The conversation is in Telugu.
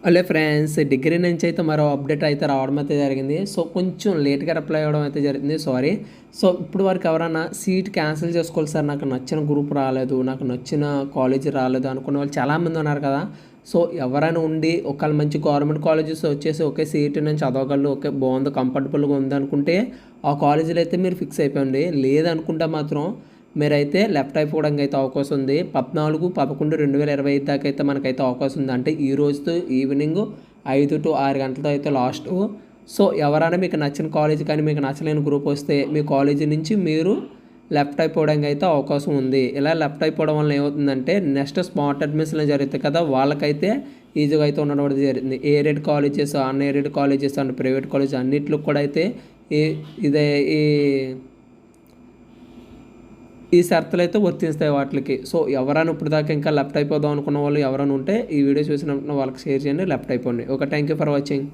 హలో ఫ్రెండ్స్, డిగ్రీ నుంచి అయితే మరో అప్డేట్ అయితే రావడం అయితే జరిగింది. సో కొంచెం లేట్గా రిప్లై అవ్వడం అయితే జరిగింది, సారీ. సో ఇప్పుడు వరకు ఎవరైనా సీట్ క్యాన్సిల్ చేసుకోవాలి సార్, నాకు నచ్చిన గ్రూప్ రాలేదు, నాకు నచ్చిన కాలేజ్ రాలేదు అనుకున్న వాళ్ళు చాలామంది ఉన్నారు కదా. సో ఎవరైనా ఉండి ఒకవేళ మంచి గవర్నమెంట్ కాలేజెస్ వచ్చేసి ఒకే సీట్ నేను చదవగలను, ఓకే బాగుంది, కంఫర్టబుల్గా ఉంది అనుకుంటే ఆ కాలేజీలో అయితే మీరు ఫిక్స్ అయిపోయింది. లేదనుకుంటే మాత్రం మీరైతే లెఫ్ట్ అయిపోవడానికి అయితే అవకాశం ఉంది. 14/11/2025 దాకా అయితే మనకైతే అవకాశం ఉంది. అంటే ఈ రోజుతో ఈవినింగ్ 5 to 6 గంటలతో అయితే లాస్ట్. సో ఎవరైనా మీకు నచ్చిన కాలేజ్ కానీ మీకు నచ్చలేని గ్రూప్ వస్తే మీ కాలేజీ నుంచి మీరు లెఫ్ట్ అయిపోవడానికి అయితే అవకాశం ఉంది. ఇలా లెఫ్ట్ అయిపోవడం వల్ల ఏమవుతుందంటే నెక్స్ట్ స్పాట్ అడ్మిషన్లు జరుగుతాయి కదా, వాళ్ళకైతే ఈజీగా అయితే ఉండడం అనేది జరిగింది. Aided colleges, an aided colleges and private college అన్నింటిలో కూడా అయితే ఈ ఇదే ఈ ఈ షరతులు అయితే వర్తిస్తాయి వాటికి. సో ఎవరైనా ఇప్పుడు దాకా ఇంకా లెఫ్ట్ అయిపోదాం అనుకున్న వాళ్ళు ఎవరైనా ఉంటే ఈ వీడియో చూసినప్పుడు వాళ్ళకి షేర్ చేయండి, లెఫ్ట్ అయిపోండి. Okay, thank you for watching.